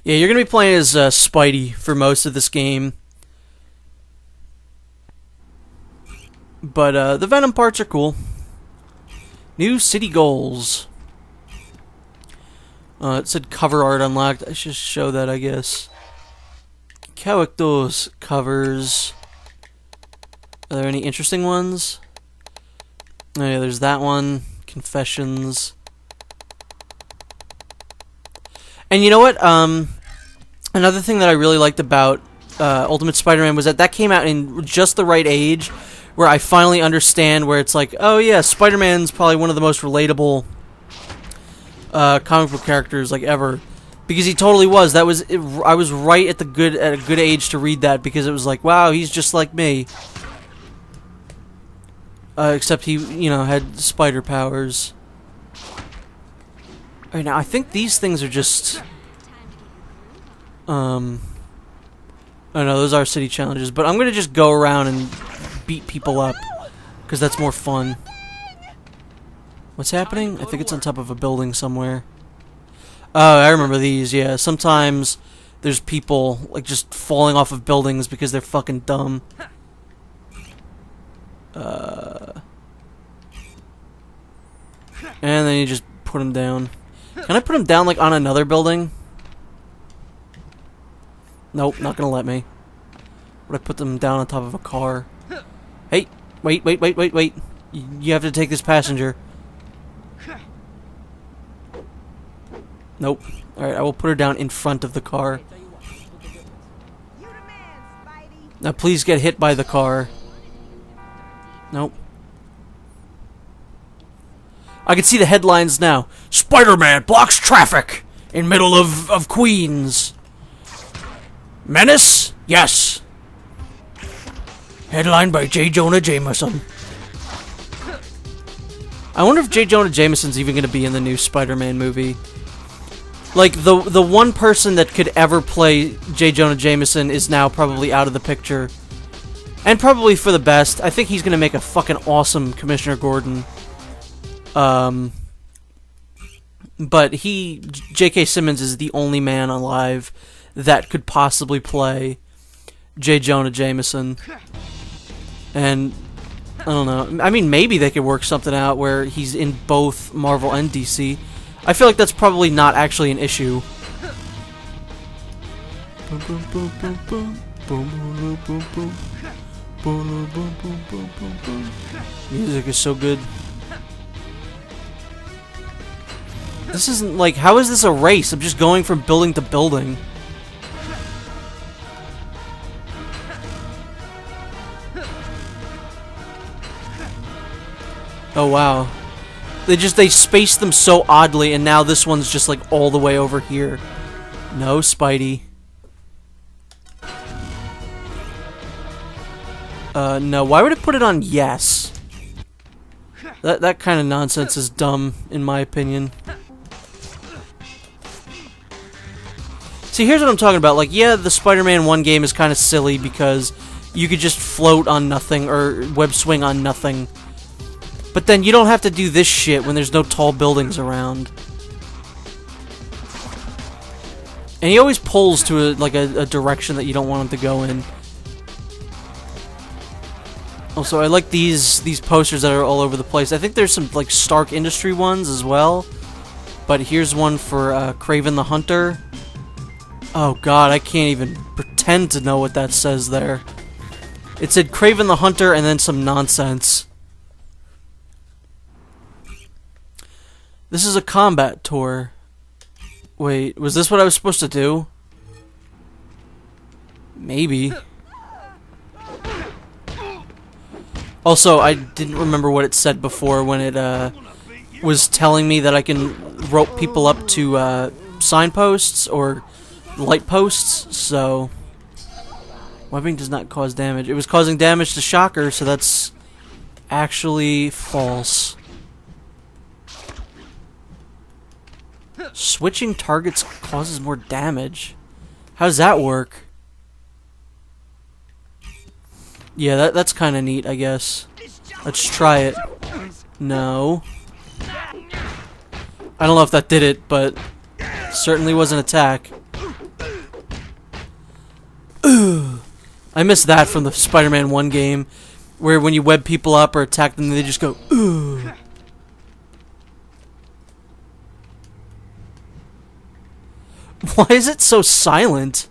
Yeah, you're going to be playing as Spidey for most of this game. But the Venom parts are cool. New city goals. It said cover art unlocked. I should show that, I guess. Characters covers. Are there any interesting ones? Oh yeah, there's that one. Confessions. And you know what? Another thing that I really liked about Ultimate Spider-Man was that came out in just the right age, where I finally understand where it's like, oh yeah, Spider-Man's probably one of the most relatable comic book characters like ever, because he totally was. I was right at a good age to read that, because it was like, wow, he's just like me. Except he, you know, had spider powers. Alright, now I think these things are just... Oh no, those are city challenges, but I'm gonna just go around and beat people up, because that's more fun. What's happening? I think it's on top of a building somewhere. Oh, I remember these, yeah. Sometimes there's people, like, just falling off of buildings because they're fucking dumb. And then you just put them down. Can I put them down, like, on another building? Nope, not gonna let me. Would I put them down on top of a car? Hey, wait. You have to take this passenger. Nope. Alright, I will put her down in front of the car. Now please get hit by the car. Nope. I can see the headlines now. Spider-Man blocks traffic in middle of Queens. Menace? Yes. Headline by J. Jonah Jameson. I wonder if J. Jonah Jameson's even going to be in the new Spider-Man movie. Like, the one person that could ever play J. Jonah Jameson is now probably out of the picture. And probably for the best. I think he's going to make a fucking awesome Commissioner Gordon. But J.K. Simmons is the only man alive that could possibly play J. Jonah Jameson. And, I don't know. I mean, maybe they could work something out where he's in both Marvel and DC. I feel like that's probably not actually an issue. Music is so good. This isn't like, how is this a race? I'm just going from building to building. Oh wow. They spaced them so oddly, and now this one's just like all the way over here. No, Spidey. No, why would it put it on yes? That kind of nonsense is dumb, in my opinion. See, here's what I'm talking about. Like, yeah, the Spider-Man 1 game is kind of silly because you could just float on nothing or web swing on nothing. But then you don't have to do this shit when there's no tall buildings around. And he always pulls to a direction that you don't want him to go in. Also, I like these posters that are all over the place. I think there's some like Stark Industry ones as well. But here's one for Kraven the Hunter. Oh god, I can't even pretend to know what that says there. It said Kraven the Hunter and then some nonsense. This is a combat tour. Wait, was this what I was supposed to do? Maybe. Also, I didn't remember what it said before when it was telling me that I can rope people up to signposts or light posts, so webbing does not cause damage. It was causing damage to Shocker, so that's actually false. Switching targets causes more damage. How does that work? Yeah, that's kind of neat, I guess. Let's try it. No. I don't know if that did it, but certainly was an attack. ugh. I miss that from the Spider-Man 1 game, where when you web people up or attack them, they just go, ugh. Why is it so silent?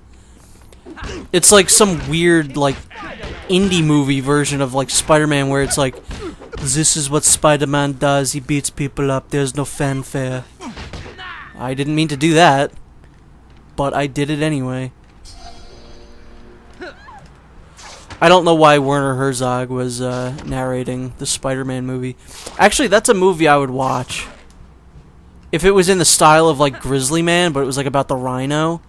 It's like some weird, like, indie movie version of, like, Spider-Man where it's like, this is what Spider-Man does, he beats people up, there's no fanfare. I didn't mean to do that, but I did it anyway. I don't know why Werner Herzog was narrating the Spider-Man movie. Actually, that's a movie I would watch. If it was in the style of, like, Grizzly Man, but it was, like, about the Rhino.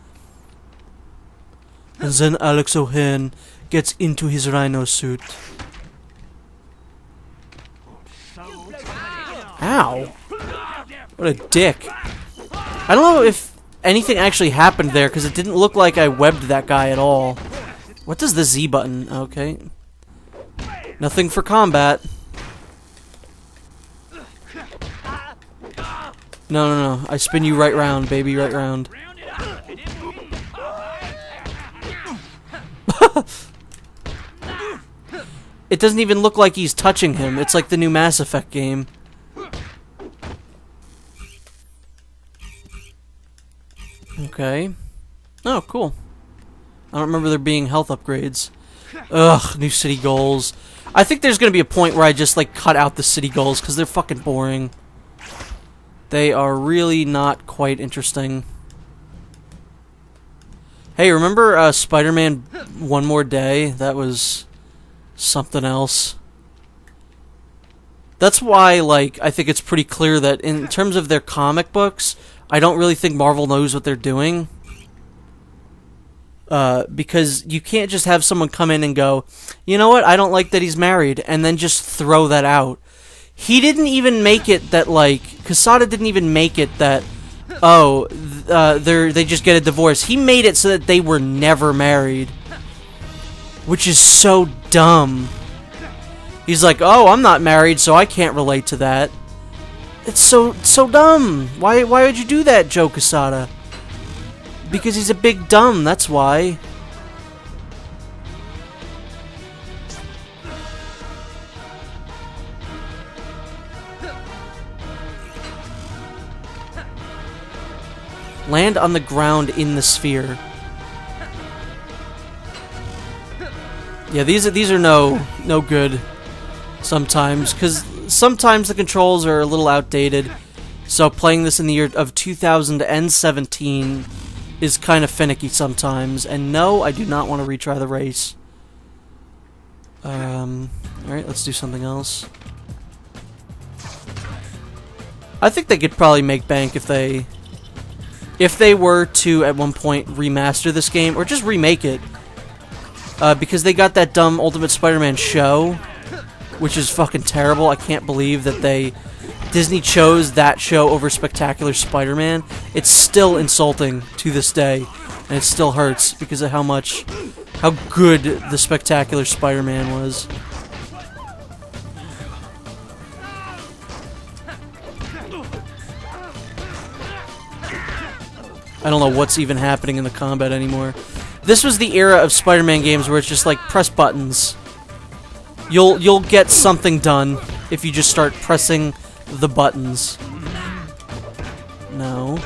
And then Alex O'Hearn gets into his Rhino suit. Ow. What a dick. I don't know if anything actually happened there, because it didn't look like I webbed that guy at all. What does the Z button? Okay. Nothing for combat. No, no, no. I spin you right round, baby, right round. It doesn't even look like he's touching him. It's like the new Mass Effect game. Okay. Oh, cool. I don't remember there being health upgrades. Ugh, new city goals. I think there's gonna be a point where I just, like, cut out the city goals, because they're fucking boring. They are really not quite interesting. Hey, remember Spider-Man One More Day? That was something else. That's why, like, I think it's pretty clear that in terms of their comic books, I don't really think Marvel knows what they're doing. Because you can't just have someone come in and go, you know what, I don't like that he's married, and then just throw that out. He didn't even make it that, like, Quesada didn't even make it that, oh, they just get a divorce. He made it so that they were never married. Which is so dumb. He's like, oh, I'm not married, so I can't relate to that. It's so dumb. Why would you do that, Joe Quesada? Because he's a big dumb, that's why. Land on the ground in the sphere. Yeah, these are no good sometimes, because sometimes the controls are a little outdated. So playing this in the year of 2017 is kind of finicky sometimes. And no, I do not want to retry the race. Alright, let's do something else. I think they could probably make bank if they were to, at one point, remaster this game, or just remake it. Because they got that dumb Ultimate Spider-Man show, which is fucking terrible. I can't believe that Disney chose that show over Spectacular Spider-Man. It's still insulting to this day, and it still hurts because of how good the Spectacular Spider-Man was. I don't know what's even happening in the combat anymore. This was the era of Spider-Man games where it's just like, press buttons. You'll get something done if you just start pressing the buttons. No.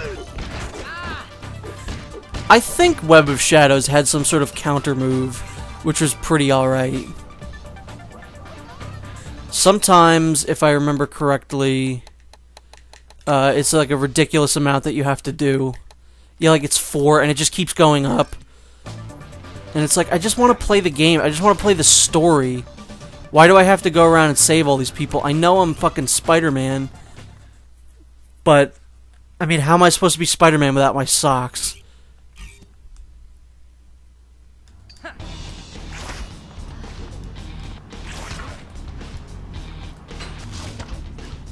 I think Web of Shadows had some sort of counter move, which was pretty alright. Sometimes, if I remember correctly, it's like a ridiculous amount that you have to do. Yeah, like it's 4, and it just keeps going up. And it's like, I just want to play the game. I just want to play the story. Why do I have to go around and save all these people? I know I'm fucking Spider-Man. But, I mean, how am I supposed to be Spider-Man without my socks?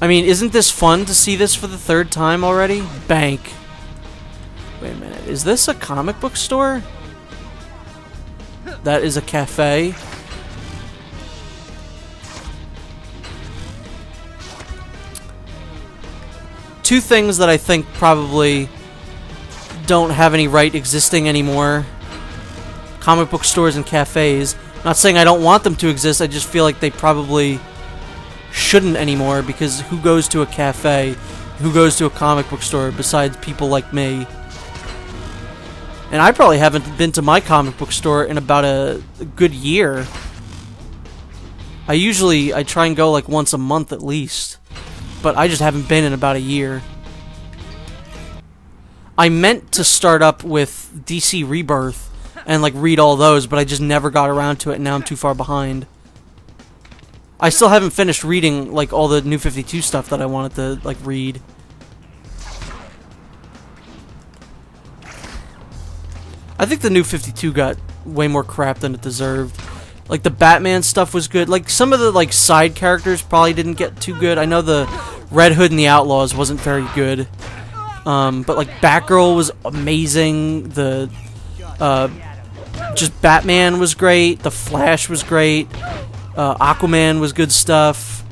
I mean, isn't this fun to see this for the 3rd time already? Bank. Wait a minute, is this a comic book store? That is a cafe. Two things that I think probably don't have any right existing anymore. comic book stores and cafes. Not saying I don't want them to exist, I just feel like they probably shouldn't anymore, because who goes to a cafe? Who goes to a comic book store besides people like me? And I probably haven't been to my comic book store in about a good year. I try and go like once a month at least. But I just haven't been in about a year. I meant to start up with DC Rebirth and like read all those, but I just never got around to it, and now I'm too far behind. I still haven't finished reading like all the New 52 stuff that I wanted to like read. I think the New 52 got way more crap than it deserved. Like the Batman stuff was good. Like some of the like side characters probably didn't get too good. I know the Red Hood and the Outlaws wasn't very good. But like Batgirl was amazing. The just Batman was great. The Flash was great. Aquaman was good stuff.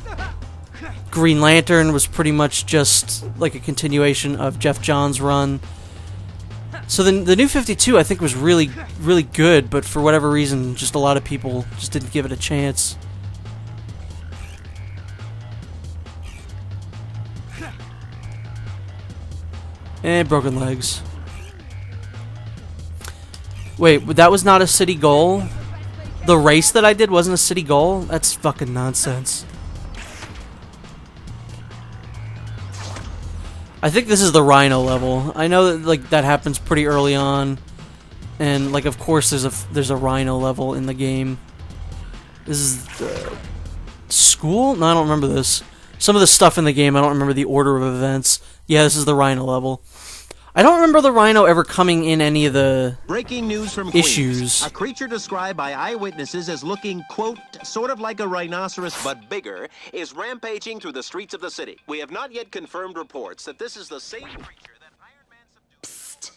Green Lantern was pretty much just like a continuation of Jeff Johns' run. So the New 52 I think was really, really good, but for whatever reason, just a lot of people just didn't give it a chance. And broken legs. Wait, that was not a city goal? The race that I did wasn't a city goal? That's fucking nonsense. I think this is the Rhino level. I know that like that happens pretty early on, and like of course there's a Rhino level in the game. This is the school? No, I don't remember this. Some of the stuff in the game, I don't remember the order of events. Yeah, this is the Rhino level. I don't remember the Rhino ever coming in any of the breaking news from issues. Queens. A creature described by eyewitnesses as looking, quote, sort of like a rhinoceros but bigger, is rampaging through the streets of the city. We have not yet confirmed reports that this is the same creature that Iron Man subdued. Psst.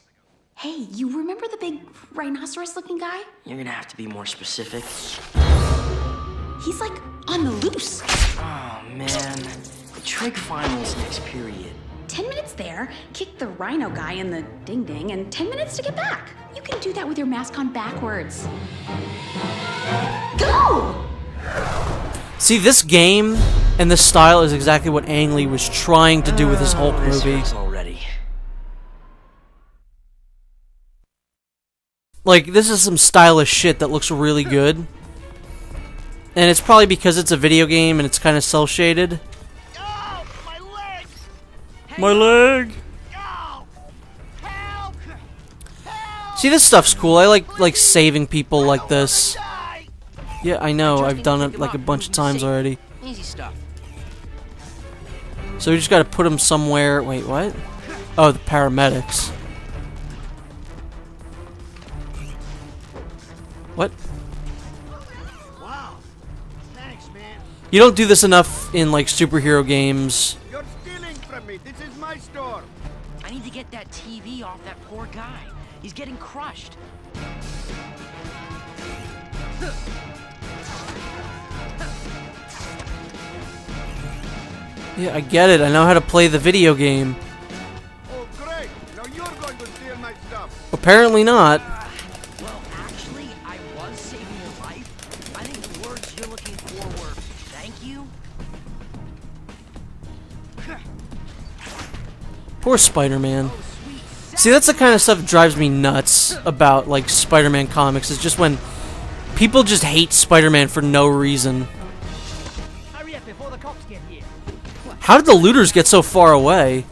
Hey, you remember the big rhinoceros-looking guy? You're gonna have to be more specific. He's like on the loose. Oh man, the trig finals next period. 10 minutes there, kick the Rhino guy in the ding-ding, and 10 minutes to get back. You can do that with your mask on backwards. Go! See, this game and this style is exactly what Ang Lee was trying to do with his Hulk movie. Already. Like, this is some stylish shit that looks really good. And it's probably because it's a video game and it's kind of cel-shaded. My leg! See, this stuff's cool. I like saving people like this. Yeah, I know. I've done it like a bunch of times already. Easy stuff. So we just gotta put them somewhere. Wait, what? Oh, the paramedics. What? Wow. Thanks, man. You don't do this enough in like superhero games. You're stealing from me. This is my store. I need to get that TV off that poor guy. He's getting crushed. Yeah, I get it. I know how to play the video game. Oh, great. Now you're going to steal my stuff. Apparently not. Well, actually, I was saving your life. I think the words you're looking for were thank you. Poor Spider-Man. See, that's the kind of stuff that drives me nuts about, like, Spider-Man comics, is just when people just hate Spider-Man for no reason. Hurry up before the cops get here. How did the looters get so far away?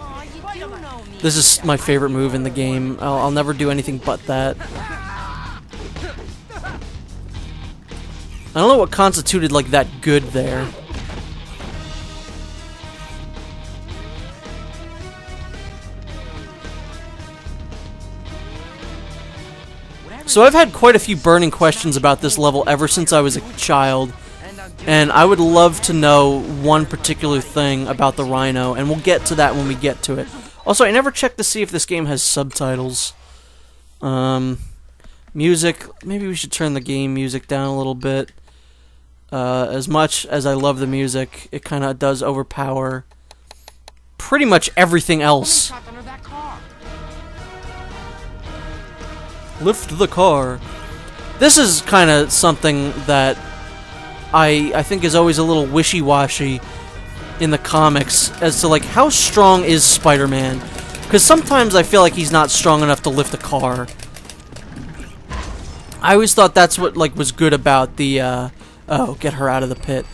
Aw, you do know me. This is my favorite move in the game. I'll never do anything but that. I don't know what constituted, like, that good there. So I've had quite a few burning questions about this level ever since I was a child, and I would love to know one particular thing about the Rhino, and we'll get to that when we get to it. Also, I never checked to see if this game has subtitles. Music, maybe we should turn the game music down a little bit. As much as I love the music, it kind of does overpower pretty much everything else. Lift the car. This is kind of something that I think is always a little wishy-washy in the comics as to like how strong is Spider-Man, because sometimes I feel like he's not strong enough to lift a car. I always thought that's what like was good about the oh, get her out of the pit.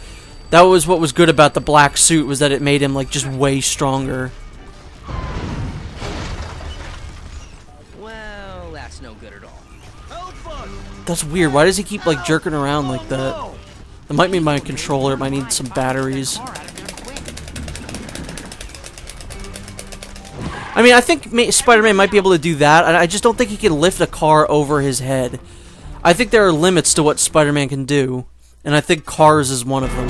That was what was good about the black suit, was that it made him like just way stronger. Well, that's no good at all. That's weird. Why does he keep like jerking around like that? It might be my controller. It might need some batteries. I mean, I think Spider-Man might be able to do that. I just don't think he can lift a car over his head. I think there are limits to what Spider-Man can do, and I think cars is one of them.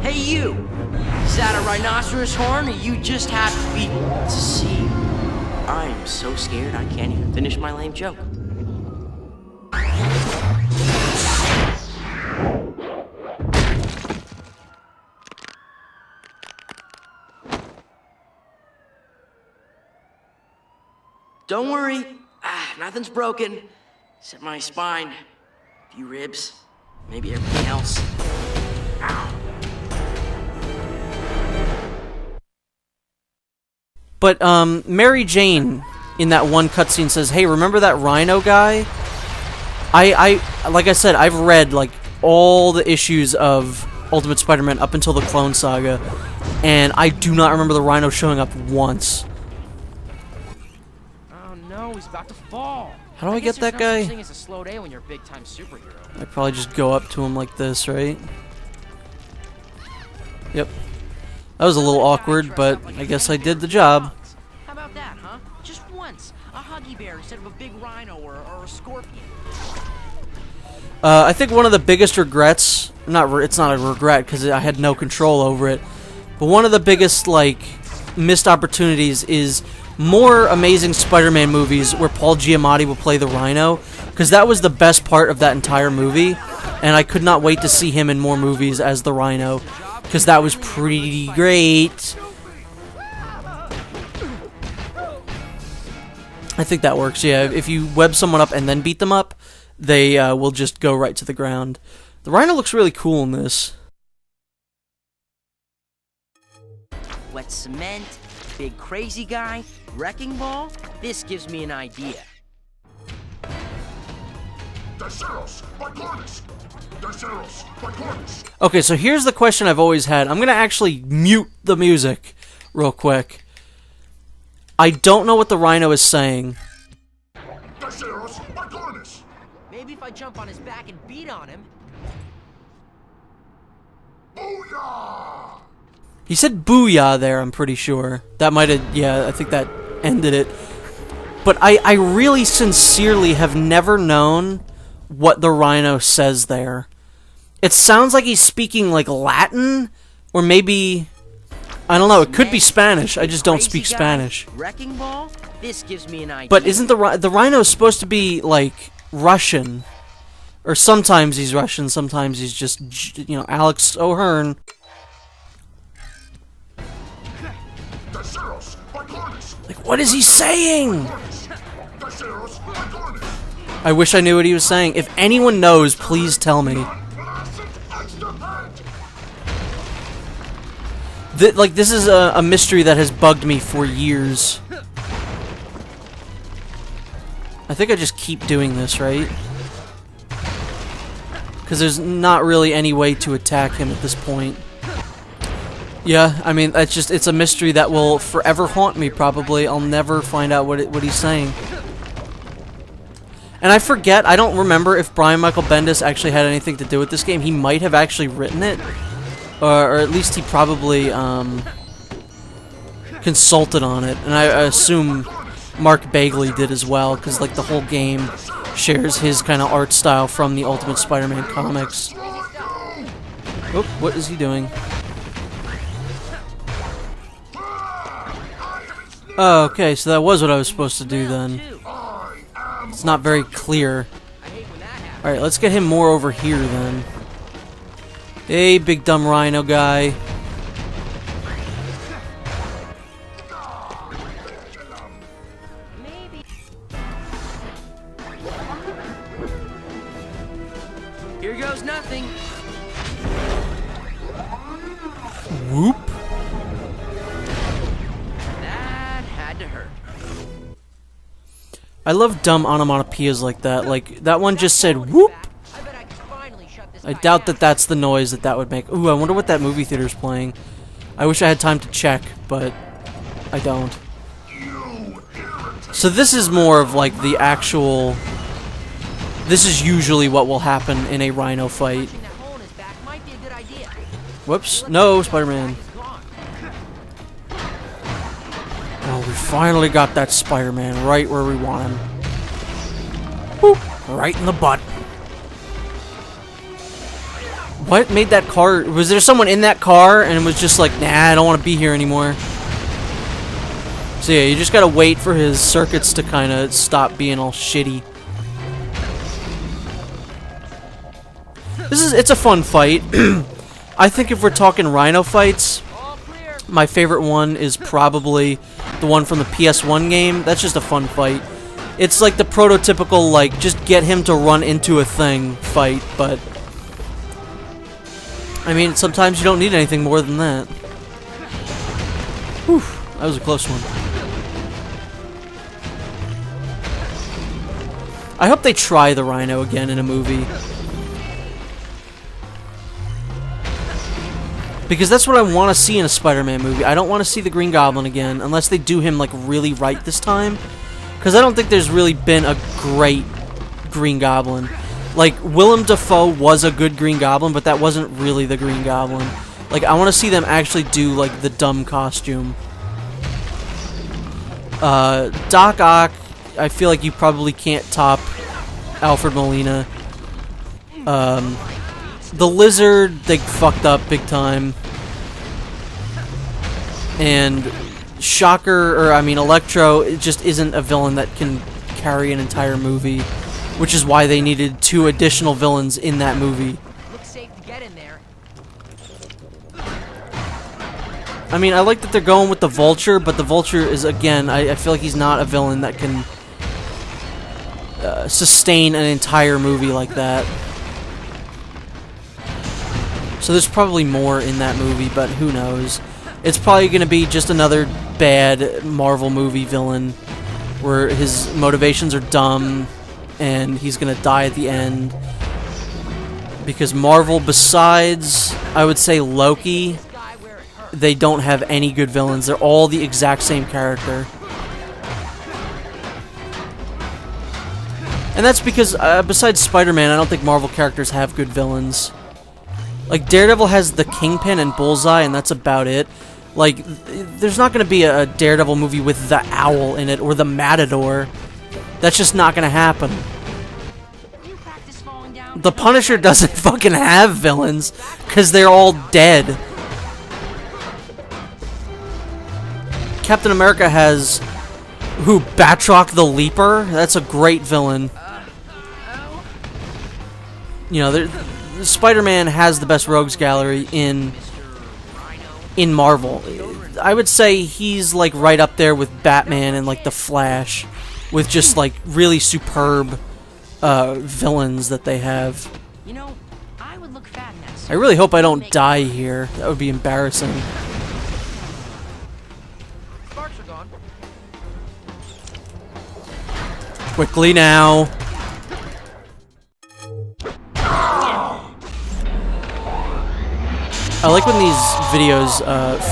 Hey, you! Is that a rhinoceros horn, or you just have to be to see? I'm so scared I can't even finish my lame joke. Don't worry, nothing's broken, except my spine, a few ribs, maybe everything else. But Mary Jane in that one cutscene says, "Hey, remember that Rhino guy?" I like I said, I've read like all the issues of Ultimate Spider-Man up until the Clone Saga, and I do not remember the Rhino showing up once. Oh no, he's about to fall. How do I get that guy? It's a slow day when you're a big-time superhero. I probably just go up to him like this, right? Yep. That was a little awkward, but I guess I did the job. How about that, huh? Just once. A huggy bear instead of a big rhino or a scorpion. I think one of the biggest regrets, it's not a regret because I had no control over it, but one of the biggest, like, missed opportunities is more Amazing Spider-Man movies where Paul Giamatti will play the Rhino, because that was the best part of that entire movie, and I could not wait to see him in more movies as the Rhino, because that was pretty great. I think that works, yeah. If you web someone up and then beat them up, they will just go right to the ground. The Rhino looks really cool in this. Wet cement, big crazy guy, wrecking ball. This gives me an idea. Okay, so here's the question I've always had. I'm gonna actually mute the music real quick. I don't know what the Rhino is saying. Maybe if I jump on his back and beat on him. Booyah! He said booyah there, I'm pretty sure. That might have, yeah, I think that ended it. But I really sincerely have never known what the Rhino says there. It sounds like he's speaking like Latin, or maybe, I don't know, it could be Spanish. I just don't speak Spanish. Wrecking ball? This gives me an idea. But isn't the Rhino supposed to be like Russian? Or sometimes he's Russian, sometimes he's just, you know, Alex O'Hearn. Like, what is he saying? I wish I knew what he was saying. If anyone knows, please tell me. Like, this is a mystery that has bugged me for years. I think I just keep doing this, right? Because there's not really any way to attack him at this point. Yeah, I mean, it's a mystery that will forever haunt me, probably. I'll never find out what he's saying. And I forget, I don't remember if Brian Michael Bendis actually had anything to do with this game. He might have actually written it. Or at least he probably consulted on it. And I assume Mark Bagley did as well, because like the whole game shares his kind of art style from the Ultimate Spider-Man comics. Oh, what is he doing? Oh, okay, so that was what I was supposed to do then. It's not very clear. I hate when that Alright, let's get him more over here then. Hey, big dumb Rhino guy. Here goes nothing. Whoop. That had to hurt. I love dumb onomatopoeias like that. Like, that one just said whoop. I bet I can finally shut this I guy doubt down. that that's the noise that would make. Ooh, I wonder what that movie theater's playing. I wish I had time to check, but I don't. So this is more of like the actual... This is usually what will happen in a Rhino fight. That hole in his back might be a good idea. Whoops. No, Spider-Man. He's gone. Oh, we finally got that Spider-Man right where we want him. Whoop. Right in the butt. What made that car... Was there someone in that car and was just like, nah, I don't want to be here anymore? So yeah, you just gotta wait for his circuits to kind of stop being all shitty. It's a fun fight. I think if we're talking Rhino fights, All clear. my favorite one is probably the one from the PS1 game. That's just a fun fight. It's like the prototypical, like, just get him to run into a thing fight, but... I mean, sometimes you don't need anything more than that. Whew, that was a close one. I hope they try the Rhino again in a movie. Because that's what I want to see in a Spider-Man movie. I don't want to see the Green Goblin again, unless they do him, like, really right this time. Because I don't think there's really been a great Green Goblin. Like, Willem Dafoe was a good Green Goblin, but that wasn't really the Green Goblin. Like, I want to see them actually do, like, the dumb costume. Doc Ock, I feel like you probably can't top Alfred Molina. The Lizard, they fucked up big time. And Electro, it just isn't a villain that can carry an entire movie. Which is why they needed 2 additional villains in that movie. Looks safe to get in there. I mean, I like that they're going with the Vulture, but the Vulture is, again, I feel like he's not a villain that can sustain an entire movie like that. So there's probably more in that movie, but who knows. It's probably going to be just another bad Marvel movie villain where his motivations are dumb and he's going to die at the end. Because Marvel, besides, I would say, Loki, they don't have any good villains. They're all the exact same character. And that's because, besides Spider-Man, I don't think Marvel characters have good villains. Like, Daredevil has the Kingpin and Bullseye, and that's about it. Like, there's not going to be a Daredevil movie with the Owl in it, or the Matador. That's just not going to happen. The Punisher doesn't fucking have villains, because they're all dead. Captain America has... Who? Batroc the Leaper? That's a great villain. You know, Spider-Man has the best rogues gallery in Marvel. I would say he's like right up there with Batman and like the Flash, with just like really superb villains that they have. You know, I would look fat in that. I really hope I don't die here. That would be embarrassing. Sparks are gone. Quickly now. I like when these videos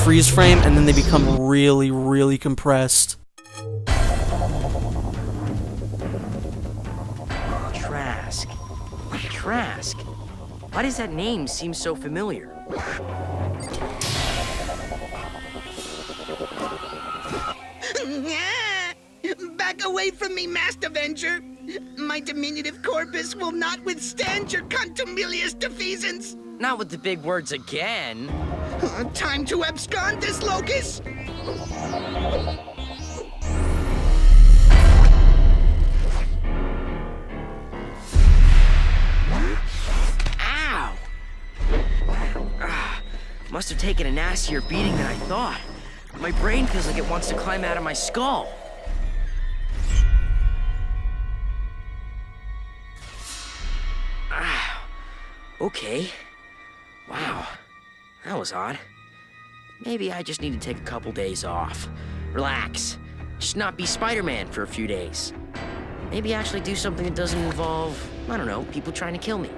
freeze frame and then they become really, really compressed. Trask. Trask. Why does that name seem so familiar? Back away from me, Master Avenger! My diminutive corpus will not withstand your contumelious defeasance! Not with the big words again. Time to abscond this locus! Must have taken a nastier beating than I thought. My brain feels like it wants to climb out of my skull. Ah, okay. Wow, that was odd. Maybe I just need to take a couple days off. Relax. Just not be Spider-Man for a few days. Maybe actually do something that doesn't involve, I don't know, people trying to kill me.